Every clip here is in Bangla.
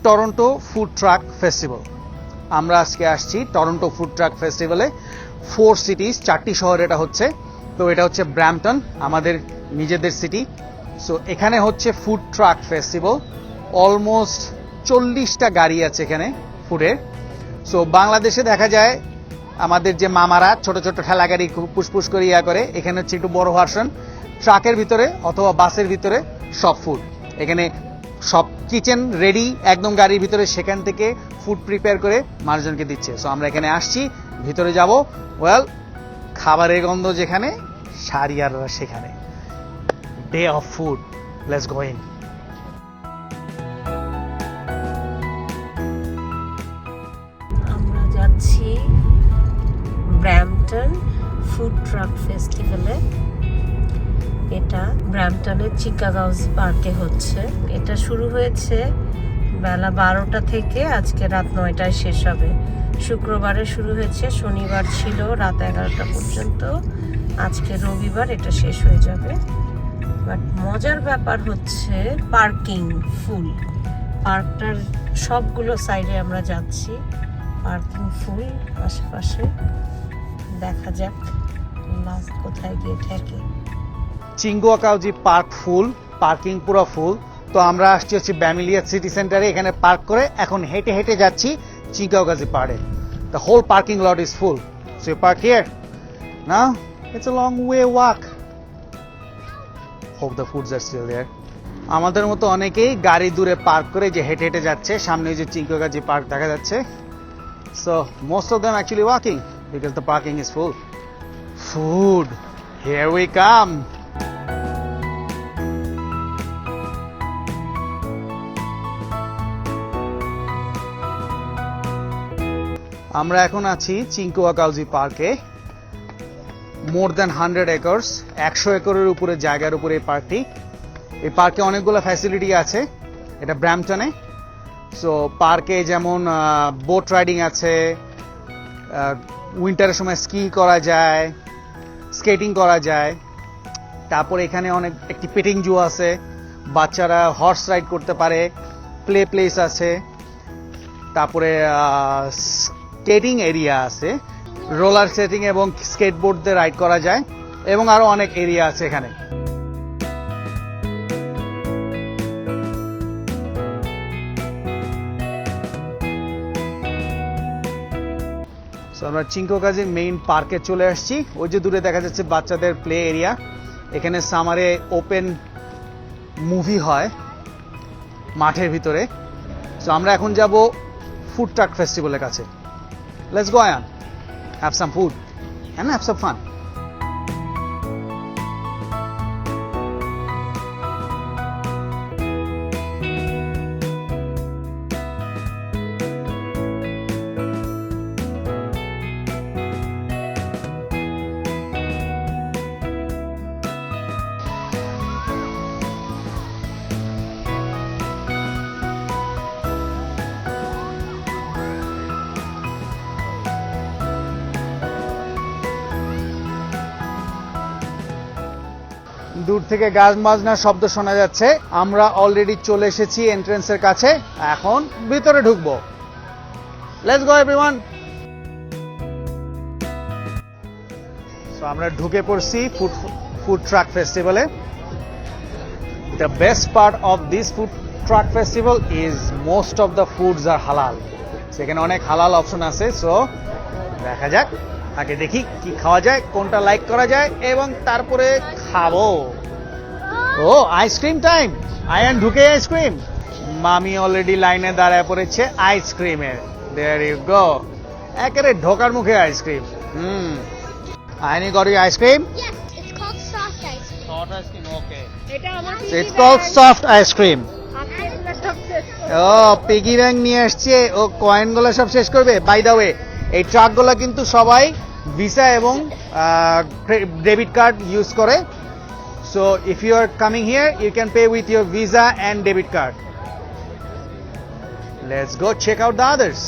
Toronto food truck festival. আমরা আজকে আসছি টরন্টো ফুড ট্রাক ফেস্টিভ্যালে। 4 সিটিজ, 4টি শহর এটা হচ্ছে। তো এটা হচ্ছে ব্র্যাম্পটন, আমাদের নিজেদের সিটি। সো এখানে হচ্ছে ফুড ট্রাক ফেস্টিভ্যাল। অলমোস্ট 40টা গাড়ি আছে এখানে ফুডের। সো বাংলাদেশে দেখা যায় আমাদের যে মামারা ছোট ছোট ঠেলা গাড়ি পুষ্পুস করে করে, এখানে হচ্ছে একটু বড় ভার্সন, ট্রাকের ভিতরে অথবা বাসের ভিতরে সব ফুড। এখানে সব কিচেন রেডি একদম গাড়ির ভিতরে, সেখান থেকে ফুড প্রিপেয়ার করে মানুষজনকে দিচ্ছে। সো আমরা এখানে আসছি, ভিতরে যাব। ওয়েল, খাবারের গন্ধ যেখানে, শাহরিয়াররা সেখানে। Day of food, let's go in. আমরা যাচ্ছি ব্র্যাম্পটন ফুড ট্রাক ফেস্টিভ্যালে। এটা ব্র্যাম্পটনের চিকাগাউজ পার্কে হচ্ছে। এটা শুরু হয়েছে বেলা 12টা থেকে, আজকে রাত 9টায় শেষ হবে। শুক্রবারে শুরু হয়েছে, শনিবার ছিল রাত 11টা পর্যন্ত, আজকে রবিবার এটা শেষ হয়ে যাবে। বাট মজার ব্যাপার হচ্ছে পার্কিং ফুল। পার্কটার সবগুলো সাইডে আমরা যাচ্ছি, পার্কিং ফুল আশেপাশে। দেখা যাক লাস্ট কোথায় গিয়ে ঠেকে। চিঙ্গুয়াকাউজি পার্ক ফুল, পার্কিং পুরো ফুল। তো আমরা আসছি হচ্ছে ব্যামিলিয়া সিটি সেন্টারে, এখানে পার্ক করে এখন হেঁটে হেঁটে যাচ্ছি চিঙ্গুয়াকাউজি পার্কে। The whole parking lot is full. So you park here now, it's a long way walk. Hope the foods are still there. আমাদের মতো অনেকেই গাড়ি দূরে পার্ক করে যে হেঁটে হেঁটে যাচ্ছে, সামনে যে চিঙ্গুয়াকাউজি পার্ক দেখা যাচ্ছে। So most of them actually walking because the parking is full. Food, here we come. আমরা এখন আছি চিঙ্কুয়াকাউজি পার্কে। মোর দ্যান 100 একর্স, 100 একরের উপরে জায়গার উপরে এই পার্কটি। এই পার্কে অনেকগুলো ফ্যাসিলিটি আছে। এটা ব্র্যাম্পটনে। সো পার্কে যেমন বোট রাইডিং আছে, উইন্টারের সময় স্কি করা যায়, স্কেটিং করা যায়। তারপরে এখানে একটি পেটিং জু আছে, বাচ্চারা হর্স রাইড করতে পারে, প্লে প্লেস আছে। তারপরে স্কেটিং এরিয়া আছে, রোলার স্কেটিং এবং স্কেটবোর্ড দিয়ে রাইড করা যায়, এবং আরো অনেক এরিয়া আছে এখানে। আমরা চিঙ্কুয়াকাউজি মেইন পার্কে চলে আসছি। ওই যে দূরে দেখা যাচ্ছে বাচ্চাদের প্লে এরিয়া। এখানে সামারে ওপেন মুভি হয় মাঠের ভিতরে। সো আমরা এখন যাব ফুড ট্রাক ফেস্টিভ্যালের কাছে। Let's go on, have some food and have some fun. দূর থেকে গান বাজনার শব্দ শোনা যাচ্ছে। আমরা অলরেডি চলে এসেছি এন্ট্রান্সের কাছে, এখন ভিতরে ঢুকবো। Let's go everyone. সো আমরা ঢুকে পড়ছি ফুড ট্রাক ফেস্টিভ্যালে। The best part of this food truck festival is most of the foods are halal. সেখানে অনেক হালাল অপশন আছে। সো দেখা যাক, আগে দেখি কি খাওয়া যায়, কোনটা লাইক করা যায়, এবং তারপরে খাবো। ও আইসক্রিম টাইম। আয়ান ঢুকে আইসক্রিম। মামি অলরেডি লাইনে দাঁড়ায় পড়েছে আইসক্রিমের। দেয়ার ইউ গো, একেবারে ঢোকার মুখে আইসক্রিম। আয়ানি got you ice cream? Yes, it's called soft ice cream. Soft ice cream, okay. It's It's called soft ice cream. ও পিগি ব্যাংক নিয়ে আসছে, ও কয়েন গুলো সব শেষ করবে। বাই দা ওয়ে, এই ট্রাক গুলো কিন্তু সবাই ভিসা এবং ডেবিট কার্ড ইউজ করে। So if you are coming here, you can pay with your Visa and debit card. Let's go check out the others.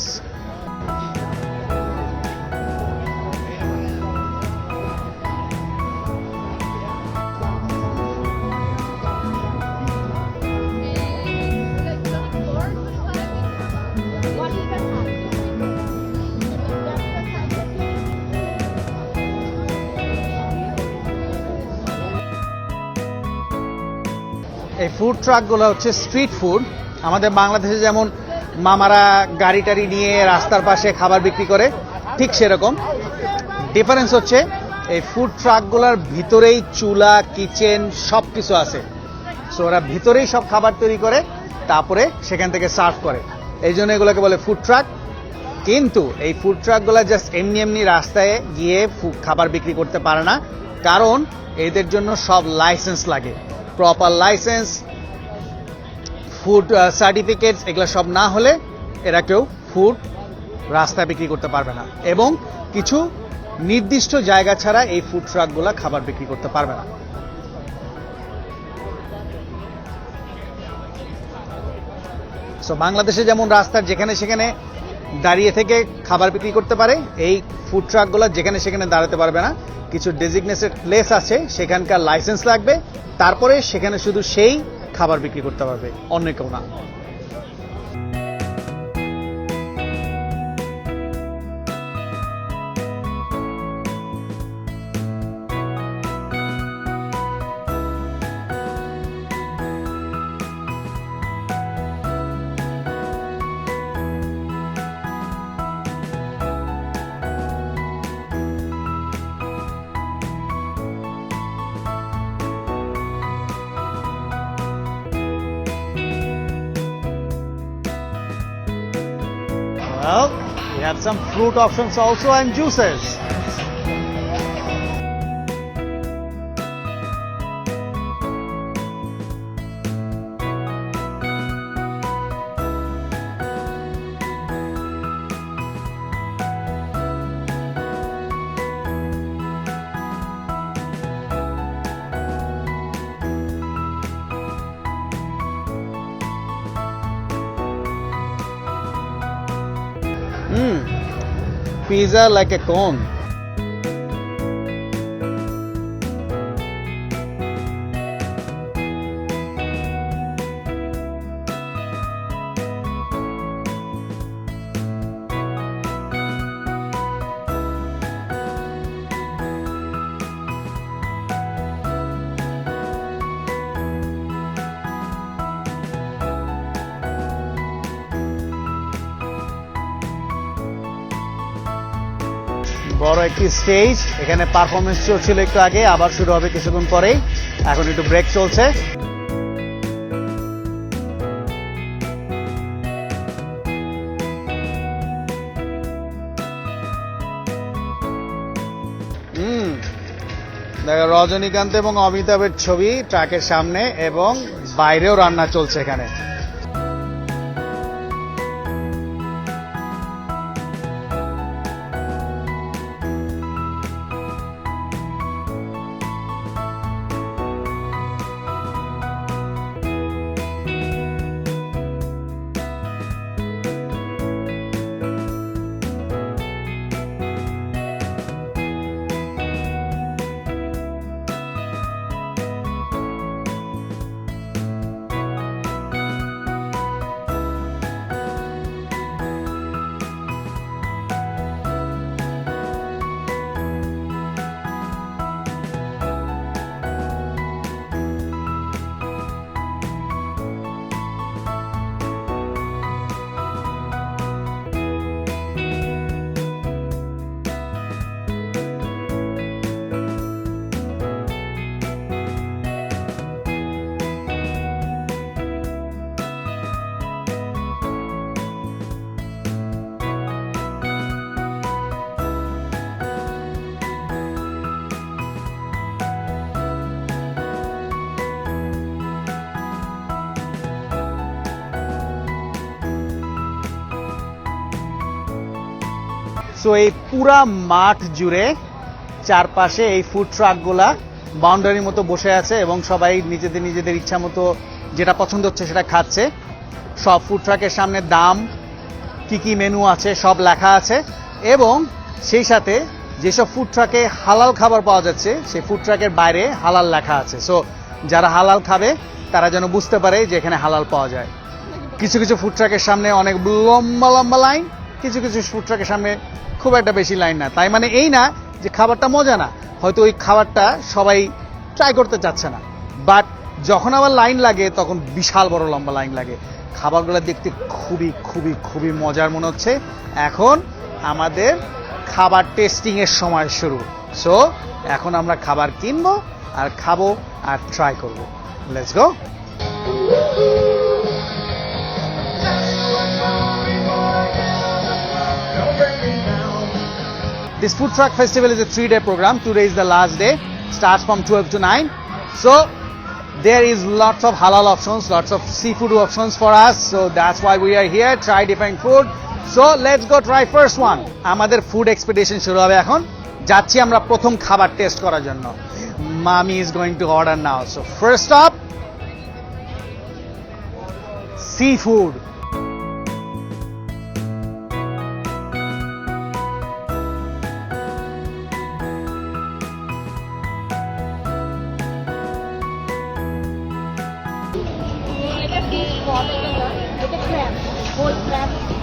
এই ফুড ট্রাকগুলো হচ্ছে স্ট্রিট ফুড। আমাদের বাংলাদেশে যেমন মামারা গাড়ি টাড়ি নিয়ে রাস্তার পাশে খাবার বিক্রি করে, ঠিক সেরকম। ডিফারেন্স হচ্ছে এই ফুড ট্রাকগুলোর ভিতরেই চুলা, কিচেন সব কিছু আছে। সো ওরা ভিতরেই সব খাবার তৈরি করে, তারপরে সেখান থেকে সার্ভ করে। এই জন্য এগুলোকে বলে ফুড ট্রাক। কিন্তু এই ফুড ট্রাকগুলো জাস্ট এমনি এমনি রাস্তায় গিয়ে খাবার বিক্রি করতে পারে না, কারণ এদের জন্য সব লাইসেন্স লাগে, প্রপার লাইসেন্স, ফুড সার্টিফিকেটস, এগুলো সব না হলে এরা কেউ ফুড রাস্তায় বিক্রি করতে পারবে না, এবং কিছু নির্দিষ্ট জায়গা ছাড়া এই ফুড ট্রাকগুলো খাবার বিক্রি করতে পারবে না। সো বাংলাদেশে যেমন রাস্তার যেখানে সেখানে দাঁড়িয়ে থেকে খাবার বিক্রি করতে পারে, এই ফুড ট্রাকগুলো যেখানে সেখানে দাঁড়াতে পারবে না। কিছু ডেজিগনেটেড প্লেস আছে, সেখানকার লাইসেন্স লাগবে, তারপরে সেখানে শুধু সেই খাবার বিক্রি করতে পারবে, অন্য কেউ না। Well, we have some fruit options also and juices. Pizza like a cone. বড় একটি স্টেজ, এখানে পারফরমেন্স চলছিল একটু আগে, আবার শুরু হবে কিছুক্ষণ পরেই। এখন একটু ব্রেক চলছে। দেখো রজনীকান্ত এবং অমিতাভের ছবি ট্রাকের সামনে, এবং বাইরেও রান্না চলছে এখানে। সো এই পুরা মাঠ জুড়ে চারপাশে এই ফুড ট্রাকগুলা বাউন্ডারির মতো বসে আছে, এবং সবাই নিজেদের নিজেদের ইচ্ছা মতো যেটা পছন্দ হচ্ছে সেটা খাচ্ছে। সব ফুড ট্রাকের সামনে দাম, কি কি মেনু আছে সব লেখা আছে, এবং সেই সাথে যেসব ফুড ট্রাকে হালাল খাবার পাওয়া যাচ্ছে সেই ফুড ট্রাকের বাইরে হালাল লেখা আছে। সো যারা হালাল খাবে তারা যেন বুঝতে পারে যে এখানে হালাল পাওয়া যায়। কিছু কিছু ফুড ট্রাকের সামনে অনেক লম্বা লম্বা লাইন, কিছু কিছু ফুড ট্রাকের সামনে খুব একটা বেশি লাইন না। তাই মানে এই না যে খাবারটা মজা না, হয়তো ওই খাবারটা সবাই ট্রাই করতে চাচ্ছে না, বাট যখন আবার লাইন লাগে তখন বিশাল বড় লম্বা লাইন লাগে। খাবারগুলো দেখতে খুবই খুবই খুবই মজার মনে হচ্ছে। এখন আমাদের খাবার টেস্টিং এর সময় শুরু। সো এখন আমরা খাবার কিনবো আর খাবো আর ট্রাই করবো। Let's go. This food truck festival is a 3-day program. Today is the last day. Starts from 12 to 9. So there is lots of halal options, lots of seafood options for us. So that's why we are here. Try different food. So let's go try first one. আমাদের ফুড এক্সপেডিশন শুরু হবে এখন। যাচ্ছি আমরা প্রথম খাবার টেস্ট করার জন্য। Mommy is going to order now. So first up, seafood.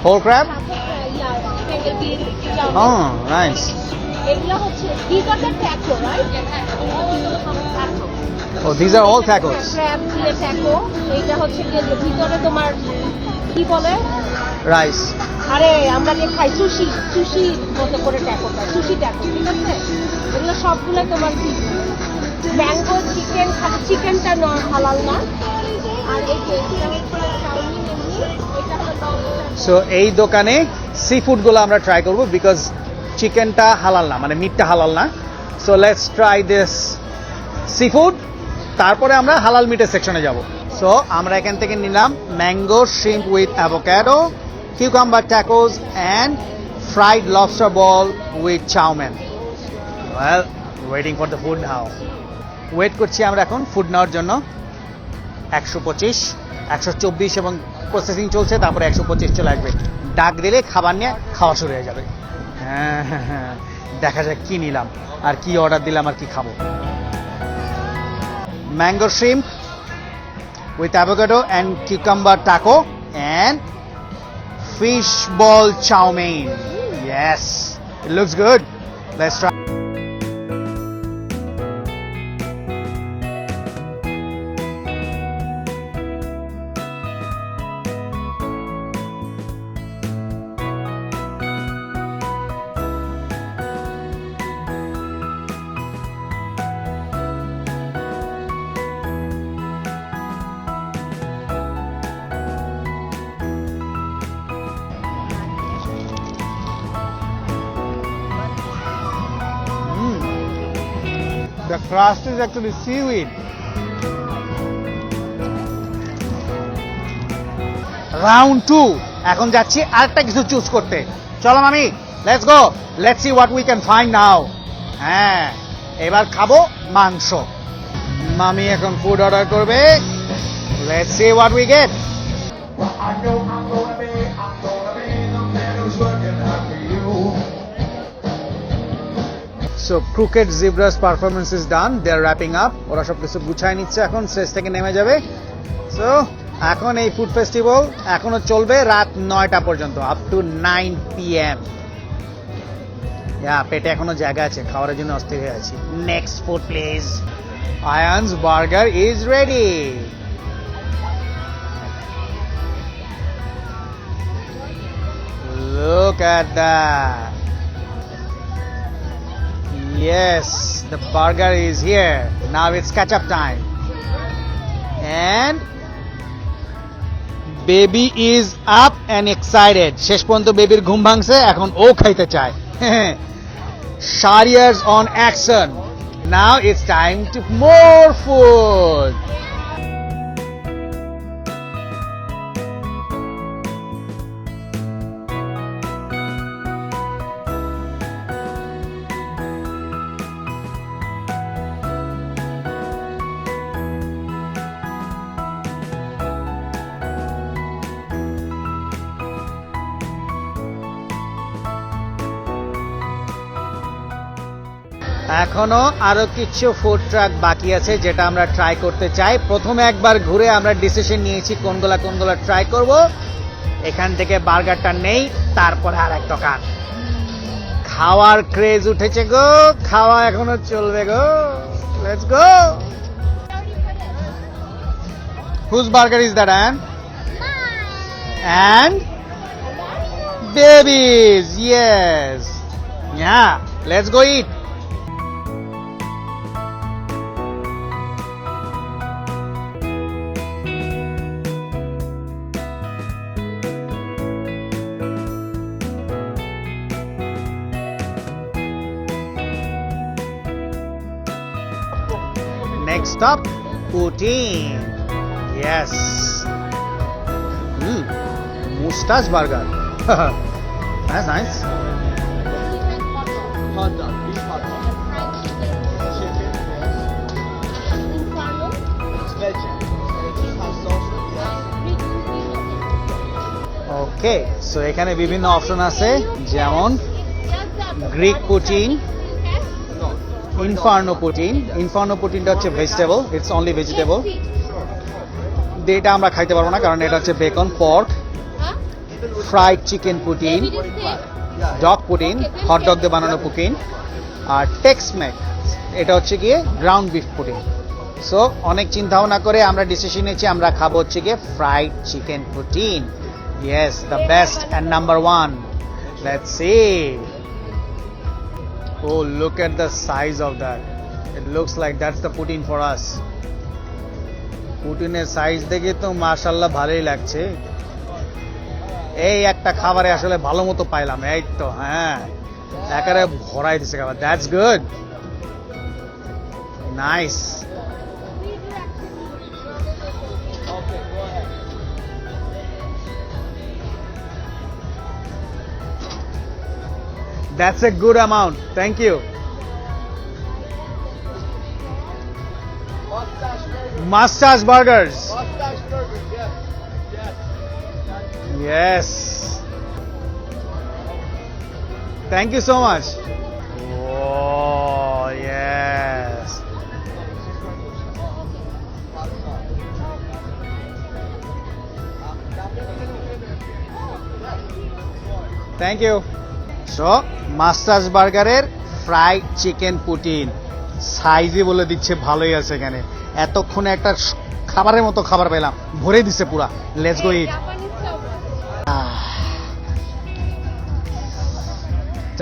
Whole crab? Oh, nice. Oh, these are all tacos. Rice. আরে আমরা যে খাই সুশি সুশি মতো করে ট্যাকোটা সুশি ট্যাকো ঠিক আছে এগুলো সবগুলো তোমার ম্যাঙ্গো চিকেন খালি চিকেনটা হালাল না আর এই যে এটা হচ্ছে চাউমিন এমনি এটা হলো সো এই দোকানে সি ফুডগুলো আমরা ট্রাই করব বিকজ চিকেনটা হালাল না, মানে মিটটা হালাল না। So let's try this sea food, তারপরে আমরা হালাল মিটের সেকশনে যাব। সো আমরা এখান থেকে নিলাম mango shrimp with avocado, cucumber tacos and fried lobster ball with chow mein. Well, waiting for the food now. Wait করছি আমরা এখন ফুড নেওয়ার জন্য। 125, 124 এবং প্রসেসিং চলছে, তারপরে 125 চলে আসবে। ডাক দিলে খাবার নিয়ে খাওয়া শুরু হয়ে যাবে। হ্যাঁ, দেখা যাক কি নিলাম আর কি অর্ডার দিলাম আর কি খাবো। Mango shrimp with avocado and cucumber taco and fish ball chow mein. Yes, it looks good. Let's try. The crust is actually seaweed. Round 2. এখন যাচ্ছি আরেকটা কিছু চুজ করতে। চলো মামি, let's go, let's see what we can find now. হ্যাঁ, এবার খাবো মাংস। মামি এখন ফুড অর্ডার করবে। Let's see what we get. So crooked zebra's performance is done. They are wrapping up. ওরা সব কিছু গুছায় নিচ্ছে, এখন স্টেজ থেকে নেমে যাবে। সো এখন এই ফুড ফেস্টিভ্যাল এখনো চলবে রাত 9টা পর্যন্ত, আপ টু 9 PM। পেটে এখনো জায়গা আছে, খাওয়ার জন্য অস্থির হয়ে আছি। Next food please. Ayaan's burger is ready. Look at that. Yes, the burger is here. Now it's ketchup time. And baby is up and excited. শেষ পর্যন্ত বেবির ঘুম ভাঙছে, এখন ও খাইতে চায়। Shahriars on action. Now it's time to more food. এখনো আরো কিছু ফুড ট্রাক বাকি আছে যেটা আমরা ট্রাই করতে চাই। প্রথমে একবার ঘুরে আমরা ডিসিশন নিয়েছি কোনগুলা ট্রাই করব। এখান থেকে বার্গারটা নেই, তারপরে আর এক দোকান। খাওয়ার ক্রেজ উঠেছে গো, খাওয়া এখনো চলবে গো। Let's go. Whose burger is that, Anne? Mine. And babies. Yes. Yeah. Let's go eat. Next up, poutine. Yes. Mustache burger. That's nice. Hot dog, beef hot dog. Chicken, Inferno. it's veggie. Beef hot sauce, Okay, so এখানে বিভিন্ন অপশন আছে যেমন Greek poutine, inferno poutine. Inferno পুটিনটা হচ্ছে ভেজিটেবল, ইটস অনলি ভেজিটেবল। এটা আমরা খাইতে পারবো না কারণ এটা হচ্ছে beacon, pork, fried chicken Putin, dog Putin, hot dog দিয়ে বানানো পুটিন, আর টেক্সমেক এটা হচ্ছে গিয়ে গ্রাউন্ড বিফ পুটিন। সো অনেক চিন্তা ভাবনা করে আমরা ডিসিশন নিয়েছি আমরা খাবো হচ্ছে গিয়ে fried chicken Putin. Yes, the best and number one. Let's see. Oh, look at the size of that. It looks like that's the poutine for us. পুটিনের সাইজ দেখে তো মাশাআল্লাহ ভালোই লাগছে। এই একটা খাবারে আসলে ভালো মতো পাইলাম, এই তো হ্যাঁ একেবারে ভরাই দিছে খাবার। That's good, nice. That's a good amount. Thank you. Mustache burgers. mustache burger, yes. Yes. Yes. Thank you so much. Oh, yes. Thank you. So, mustache burger fried chicken Putin সাইজে বলে দিচ্ছে ভালোই আছে এখানে। এতক্ষণে একটা খাবারের মতো খাবার পেলাম, ভরে দিছে পুরা। Let's go it.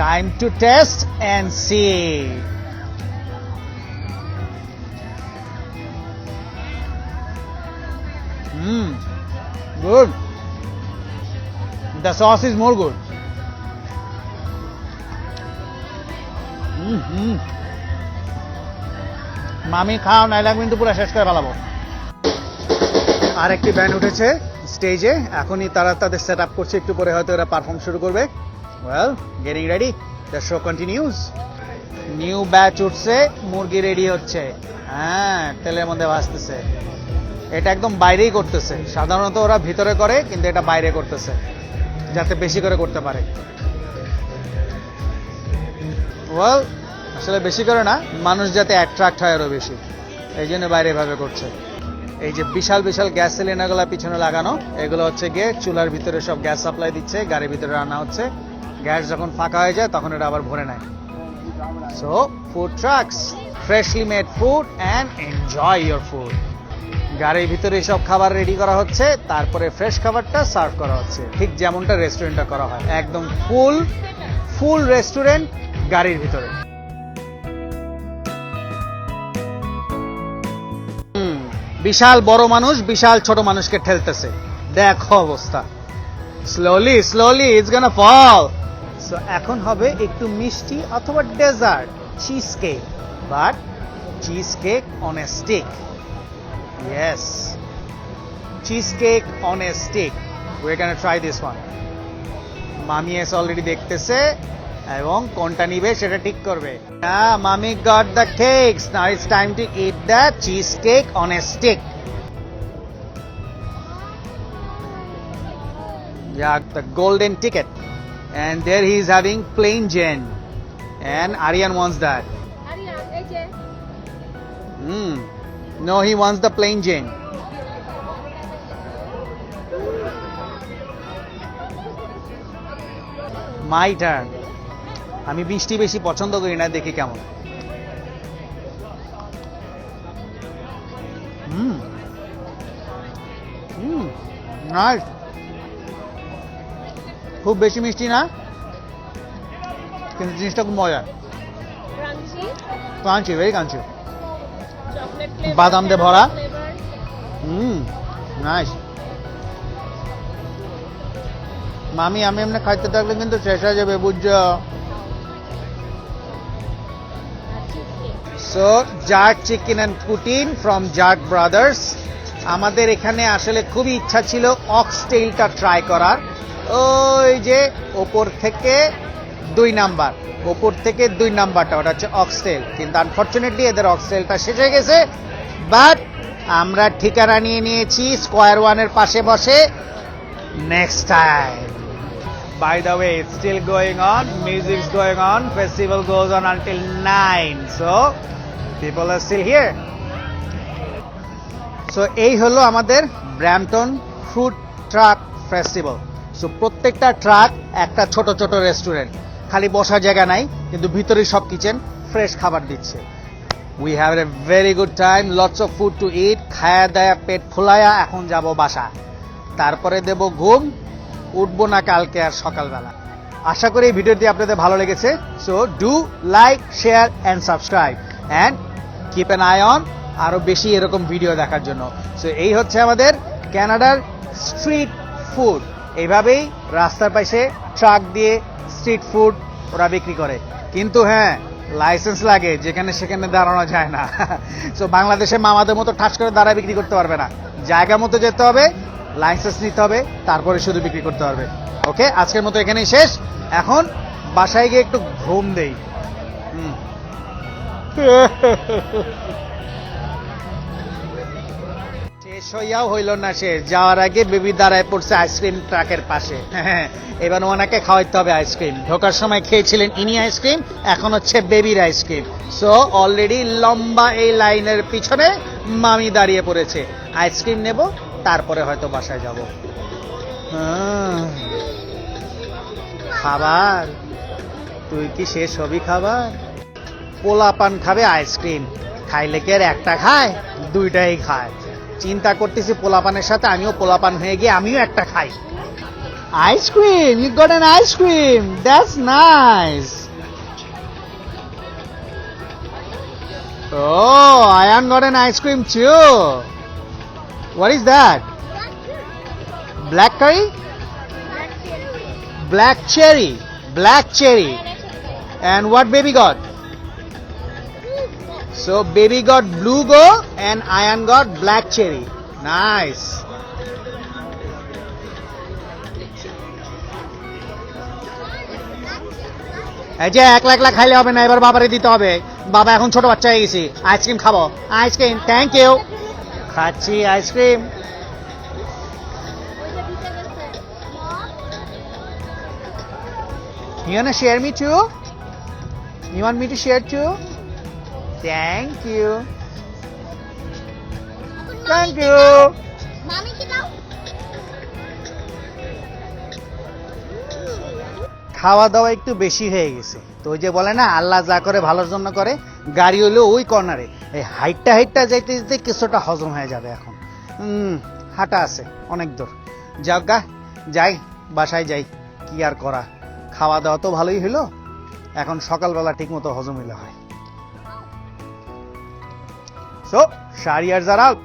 Time to test and see. Good. The sauce is more good. মামি খাও নাইলে কিন্তু পুরো শেষ করে ফেলাবো। আর একটি ব্যান্ড উঠেছে স্টেজে, এখনই তারা তাদের সেট আপ করছে, একটু পরে হয়তো এরা পারফর্ম শুরু করবে। Well, getting ready, the show continues. New batch উঠছে, মুরগি রেডি হচ্ছে, হ্যাঁ তেলের মধ্যে ভাজতেছে। এটা একদম বাইরেই করতেছে, সাধারণত ওরা ভিতরে করে কিন্তু এটা বাইরে করতেছে যাতে বেশি করে করতে পারে। ওয়েল, আসলে বেশি করে না, মানুষ যাতে অ্যাট্রাক্ট হয় আরো বেশি, এই জন্য বাইরে ভাবে করছে। এই যে বিশাল বিশাল গ্যাস সিলিন্ডারগুলো পিছনে লাগানো, এগুলো হচ্ছে গিয়ে চুলার ভিতরে সব গ্যাস সাপ্লাই দিচ্ছে, গাড়ির ভিতরে রান্না হচ্ছে। গ্যাস যখন ফাঁকা হয়ে যায় তখন এটা আবার ভরে নেয়। So food trucks, freshly made food and enjoy your food. গাড়ির ভিতরে সব খাবার রেডি করা হচ্ছে, তারপরে ফ্রেশ খাবারটা সার্ভ করা হচ্ছে, ঠিক যেমনটা রেস্টুরেন্টে করা হয়। একদম ফুল রেস্টুরেন্ট গাড়ির ভিতরে। বিশাল বড় মানুষ বিশাল ছোট মানুষকে ঠেলতেছে, দেখো অবস্থা। Slowly it's gonna fall. So এখন হবে একটু মিষ্টি অথবা dessert, cheesecake, but cheesecake on a stick. Yes, cheesecake on a stick. We are gonna try this one. মামি এসে অলরেডি দেখতেছে এবং কোনটা নিবে সেটা ঠিক করবে। মামি got the cakes, now it's time to it the cheese cake on a stick. Yeah, the golden ticket, and there he is having plain Jane, and Aryan wants that. No, he wants the plain Jane. My turn. আমি মিষ্টি বেশি পছন্দ করি না, দেখি কেমন। নাইস, খুব বেশি মিষ্টি না, কিন্তু জিনিসটা খুব মজা। ক্রাঞ্চি, ভেরি ক্রাঞ্চি, বাদাম দিয়ে ভরা। নাইস। মামি আমি এমনি খাইতে থাকলে কিন্তু শেষ হয়ে যাবে, বুঝছো? So Jatt chicken and poutine from Jatt brothers. আমাদের এখানে আসলে খুবই ইচ্ছা ছিল অক্সটেইলটা ট্রাই করার। ওই যে ওপর থেকে 2 নাম্বার, ওপর থেকে 2 নাম্বারটা ওটা হচ্ছে অক্সটেল, কিন্তু আনফরচুনেটলি এদের অক্সটেলটা শেষ হয়ে গেছে। বাট আমরা ঠিকানা নিয়ে নিয়েছি স্কোয়ার ওয়ানের পাশে বসে। Next time. By the way, it's still going on, music's going on, festival goes on until 9, so people are still here. So এই হলো আমাদের Brampton food truck festival. So প্রত্যেকটা ট্রাক একটা ছোট ছোট রেস্টুরেন্ট, খালি বসার জায়গা নাই, কিন্তু ভিতরে সব কিচেন, ফ্রেশ খাবার দিচ্ছে। We have a very good time, lots of food to eat. খায়া দায়া পেট ফুলায়া এখন যাব বাসা, তারপরে দেব ঘুম, উঠবো না কালকে আর সকালবেলা। আশা করি এই ভিডিওটি আপনাদের ভালো লেগেছে। So do like, share and subscribe and keep an I on আরো বেশি এরকম ভিডিও দেখার জন্য। সো এই হচ্ছে আমাদের কানাডার স্ট্রিট ফুড। এইভাবেই রাস্তার পাশে ট্রাক দিয়ে স্ট্রিট ফুড ওরা বিক্রি করে, কিন্তু হ্যাঁ লাইসেন্স লাগে, যেখানে সেখানে দাঁড়ানো যায় না। সো বাংলাদেশে মামাদের মতো ঠাস করে দাঁড়ায় বিক্রি করতে পারবে না, জায়গা মতো যেতে হবে, লাইসেন্স নিতে হবে, তারপরে শুধু বিক্রি করতে পারবে। ওকে, আজকের মতো এখানেই শেষ। এখন বাসায় গিয়ে একটু ঘুম দেই। শেষ হইয়াও হইল না শেষ, যাওয়ার আগে বেবি দাঁড়ায় পড়ছে আইসক্রিম ট্রাকের পাশে। এবার ওনাকে খাওয়াইতে হবে আইসক্রিম। ঢোকার সময় খেয়েছিলেন ইনি আইসক্রিম, এখন হচ্ছে বেবির আইসক্রিম। সো অলরেডি লম্বা এই লাইনের পিছনে মামি দাঁড়িয়ে পড়েছে। আইসক্রিম নেব, তারপরে হয়তো বাসায় যাব। খাবার, তুই কি শেষ হবি খাবার? পোলাপান খাবে আইসক্রিম, খাইলে কি আর একটা খায়? 2টাই খায়। চিন্তা করতেছি পোলাপানের সাথে আমিও পোলাপান হয়ে গিয়ে আমিও একটা খাই। Ice cream, you got an ice cream, that's nice. Oh, Ayan got an ice cream too. What is that? Black curry? Black cherry. Black cherry. And what baby got? So baby got blue go and Ayan got black cherry. Nice. এই যে একলা একলা খাইলে হবে না, এবার বাবারে দিতে হবে। বাবা এখন ছোট বাচ্চা হয়ে গেছি, আইসক্রিম খাবো। Ice cream, thank you. খাচ্ছি ice cream. You wanna share me too? You want me to share too? Thank you. Thank you. Mommy কি দাও? খাওয়া দাওয়া একটু বেশি হয়ে গেছে, তো ওই যে বলে না আল্লাহ যা করে ভালোর জন্য করে। গাড়ি হলো ওই কর্নারে, এই হাইটটা যাইতে যেতে কিছুটা হজম হয়ে যাবে। এখন হাঁটা আছে অনেক দূর। যাগা যাই, বাসায় যাই, কি আর করা। খাওয়া দাওয়া তো ভালোই হলো, এখন সকালবেলা ঠিক মতো হজম হইলে হয়। সো শাহরিয়ার্স আর আউট।